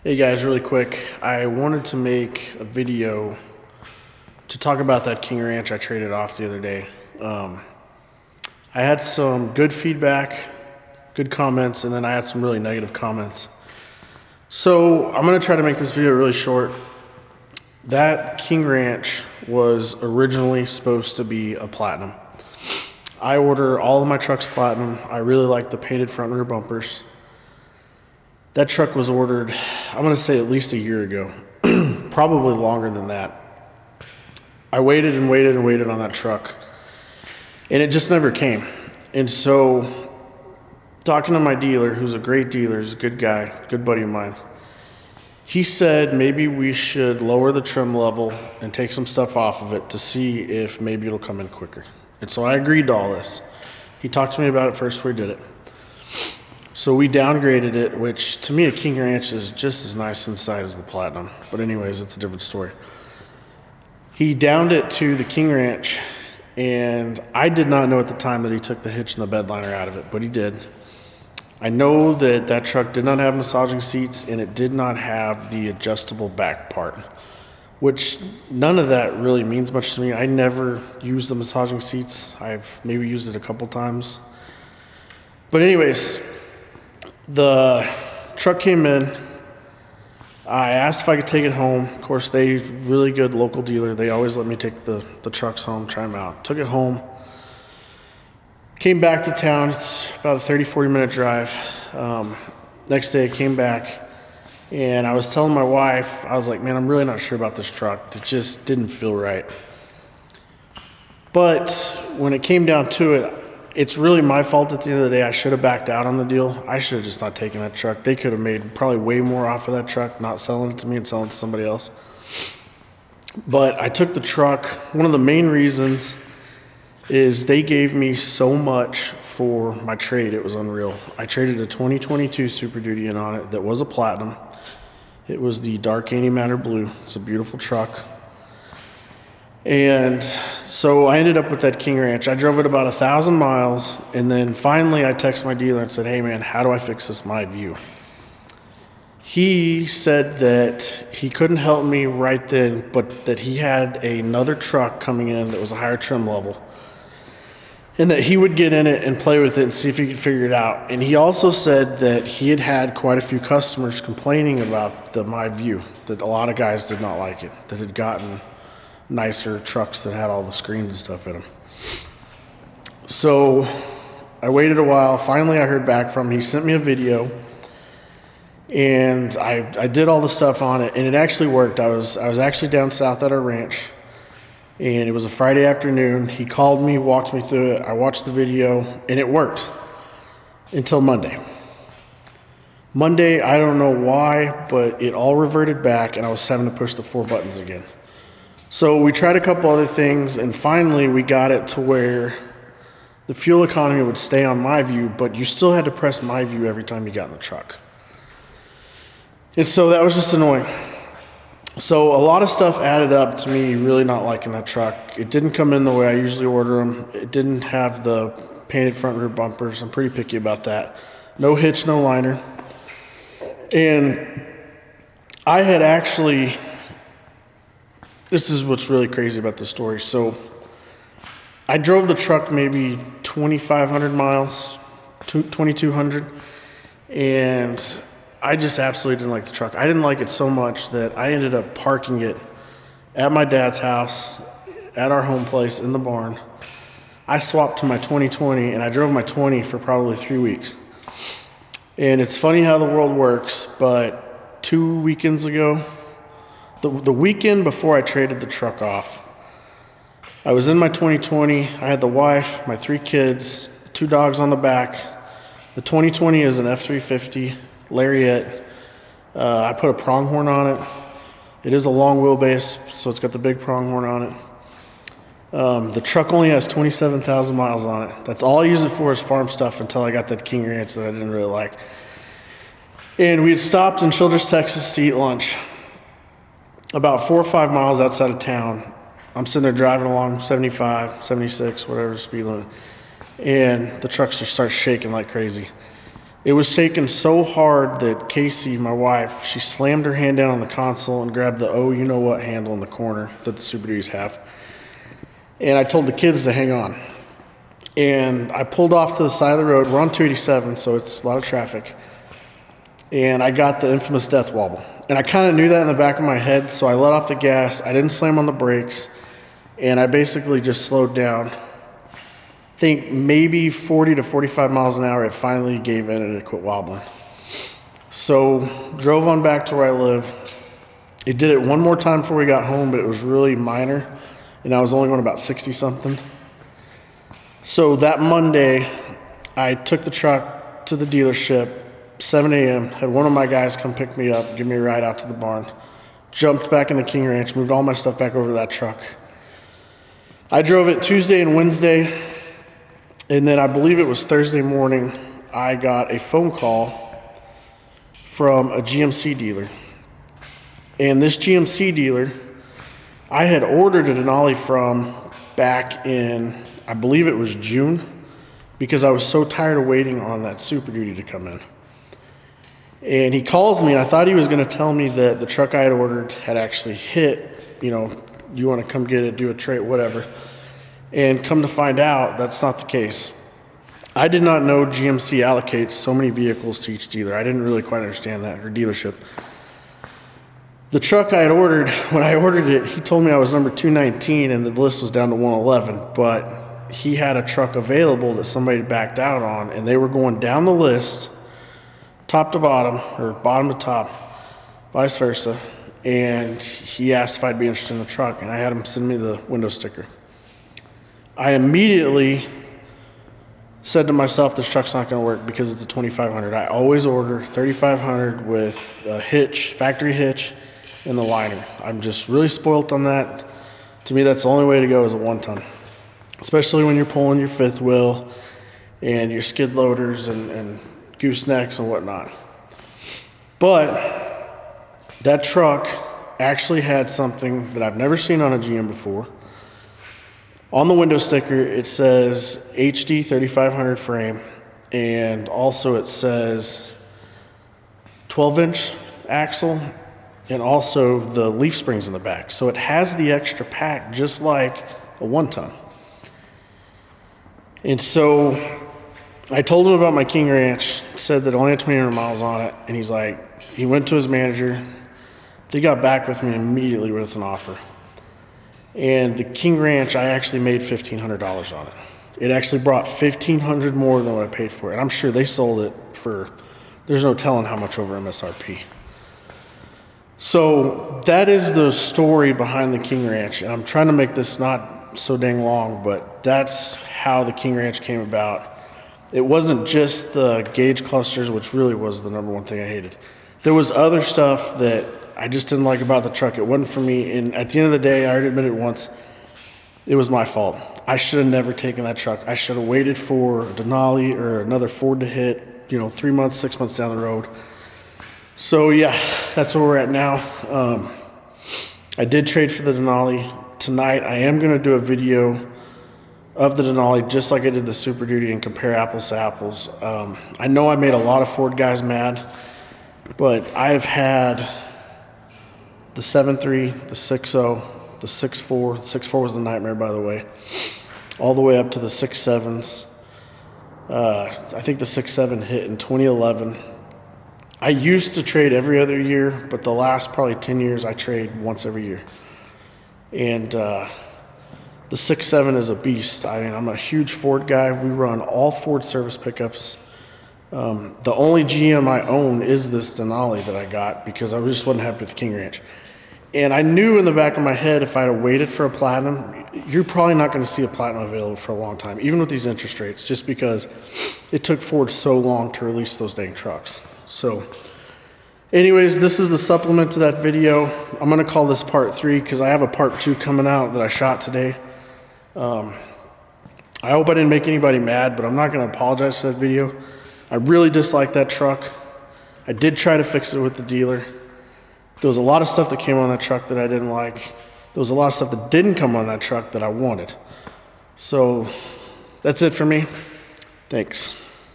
Hey guys, really quick, I wanted to make a video to talk about that King Ranch I traded off the other day. I had some good feedback, good comments, and then I had some really negative comments. So I'm going to try to make this video really short. That King Ranch was originally supposed to be a platinum. I order all of my trucks platinum. I really like the painted front and rear bumpers. That truck was ordered, I'm going to say at least a year ago, probably longer than that. I waited and waited and waited on that truck, and it just never came. And so, talking to my dealer, who's a great dealer, he's a good guy, good buddy of mine, he said maybe we should lower the trim level and take some stuff off of it to see if maybe it'll come in quicker. And so I agreed to all this. He talked to me about it first before he did it. So we downgraded it, which to me a King Ranch is just as nice inside as the Platinum. But anyways, it's a different story. He downed it to the King Ranch, and I did not know at the time that he took the hitch and the bed liner out of it, but he did. I know that that truck did not have massaging seats, and it did not have the adjustable back part, which none of that really means much to me. I never used the massaging seats. I've maybe used it a couple times. But anyways, the truck came in. I asked if I could take it home. Of course, they really good local dealer. They always let me take the trucks home, try them out. Took it home. Came back to town. It's about a 30-40 minute drive. Next day I came back, and I was telling my wife, I was like, man, I'm really not sure about this truck. It just didn't feel right. But when it came down to it, it's really my fault at the end of the day. I should have backed out on the deal. I should have just not taken that truck. They could have made probably way more off of that truck, not selling it to me and selling it to somebody else. But I took the truck. One of the main reasons is they gave me so much for my trade. It was unreal. I traded a 2022 Super Duty in on it that was a platinum. It was the dark antimatter blue. It's a beautiful truck. And so I ended up with that King Ranch. I drove it about 1,000 miles, and then finally I texted my dealer and said, hey man, how do I fix this my view? He said that he couldn't help me right then, but that he had another truck coming in that was a higher trim level, and that he would get in it and play with it and see if he could figure it out. And he also said that he had had quite a few customers complaining about the my view, that a lot of guys did not like it, that had gotten nicer trucks that had all the screens and stuff in them. So I waited a while. Finally I heard back from him. He sent me a video, and I did all the stuff on it, and it actually worked. I was actually down south at our ranch, and it was a Friday afternoon. He called me, walked me through it. I watched the video, and it worked until Monday. I don't know why, but it all reverted back, and I was having to push the 4 buttons again. So we tried a couple other things, and finally we got it to where the fuel economy would stay on my view, but you still had to press my view every time you got in the truck. And so that was just annoying. So a lot of stuff added up to me really not liking that truck. It didn't come in the way I usually order them. It didn't have the painted front and rear bumpers. I'm pretty picky about that. No hitch, no liner. And I had actually... This is what's really crazy about the story. So I drove the truck maybe 2,500 miles, 2,200, and I just absolutely didn't like the truck. I didn't like it so much that I ended up parking it at my dad's house, at our home place in the barn. I swapped to my 2020, and I drove my 20 for probably 3 weeks. And it's funny how the world works, but 2 weekends ago, the weekend before I traded the truck off, I was in my 2020. I had the wife, my 3 kids, 2 dogs on the back. The 2020 is an F350 Lariat. I put a pronghorn on it. It is a long wheelbase, so it's got the big pronghorn on it. The truck only has 27,000 miles on it. That's all I use it for is farm stuff until I got that King Ranch that I didn't really like. And we had stopped in Childress, Texas to eat lunch. About 4 or 5 miles outside of town, I'm sitting there driving along 75, 76, whatever the speed limit, and the truck just starts shaking like crazy. It was shaking so hard that Casey, my wife, she slammed her hand down on the console and grabbed the you know what handle in the corner that the Super Duties have. And I told the kids to hang on. And I pulled off to the side of the road. We're on 287, so it's a lot of traffic. And I got the infamous death wobble. And I kind of knew that in the back of my head, so I let off the gas. I didn't slam on the brakes. And I basically just slowed down. I think maybe 40 to 45 miles an hour, it finally gave in and it quit wobbling. So drove on back to where I live. It did it one more time before we got home, but it was really minor. And I was only going about 60 something. So that Monday, I took the truck to the dealership, 7 a.m., had one of my guys come pick me up, give me a ride out to the barn, jumped back in the King Ranch, moved all my stuff back over to that truck. I drove it Tuesday and Wednesday, and then I believe it was Thursday morning, I got a phone call from a GMC dealer. And this GMC dealer, I had ordered a Denali from back in, I believe it was June, because I was so tired of waiting on that Super Duty to come in. And he calls me, and I thought he was going to tell me that the truck I had ordered had actually hit, you know, you want to come get it, do a trade, whatever. And come to find out, that's not the case. I did not know GMC allocates so many vehicles to each dealer. I didn't really quite understand that, or dealership. The truck I had ordered, when I ordered it, he told me I was number 219 and the list was down to 111, but he had a truck available that somebody backed out on, and they were going down the list, top to bottom, or bottom to top, vice versa, and he asked if I'd be interested in the truck, and I had him send me the window sticker. I immediately said to myself, this truck's not going to work because it's a 2500. I always order 3500 with a hitch, factory hitch, and the liner. I'm just really spoilt on that. To me, that's the only way to go is a 1-ton, especially when you're pulling your fifth wheel and your skid loaders and goosenecks and whatnot. But that truck actually had something that I've never seen on a GM before. On the window sticker, it says HD 3500 frame, and also it says 12-inch axle, and also the leaf springs in the back. So it has the extra pack just like a 1-ton. And so I told him about my King Ranch, said that it only had 2,800 miles on it, and he's like, he went to his manager. They got back with me immediately with an offer. And the King Ranch, I actually made $1,500 on it. It actually brought $1,500 more than what I paid for it. And I'm sure they sold it for, there's no telling how much over MSRP. So that is the story behind the King Ranch. And I'm trying to make this not so dang long, but that's how the King Ranch came about. It wasn't just the gauge clusters, which really was the number one thing I hated. There was other stuff that I just didn't like about the truck. It wasn't for me. And at the end of the day, I already admitted it once, it was my fault. I should have never taken that truck. I should have waited for a Denali or another Ford to hit, 3 months, 6 months down the road. So yeah, that's where we're at now. I did trade for the Denali. Tonight, I am going to do a video of the Denali just like I did the Super Duty and compare apples to apples. I know I made a lot of Ford guys mad, but I've had the 7.3, the 6.0, the 6.4. The 6.4 was the nightmare, by the way, all the way up to the 6.7s. I think the 6.7 hit in 2011. I used to trade every other year, but the last probably 10 years I trade once every year. And the 6.7 is a beast. I mean, I'm a huge Ford guy. We run all Ford service pickups. The only GM I own is this Denali that I got because I just wasn't happy with the King Ranch. And I knew in the back of my head if I had waited for a Platinum, you're probably not going to see a Platinum available for a long time, even with these interest rates, just because it took Ford so long to release those dang trucks. So anyways, this is the supplement to that video. I'm going to call this part 3 because I have a part 2 coming out that I shot today. I hope I didn't make anybody mad, but I'm not going to apologize for that video. I really dislike that truck. I did try to fix it with the dealer. There was a lot of stuff that came on that truck that I didn't like. There was a lot of stuff that didn't come on that truck that I wanted. So that's it for me. Thanks.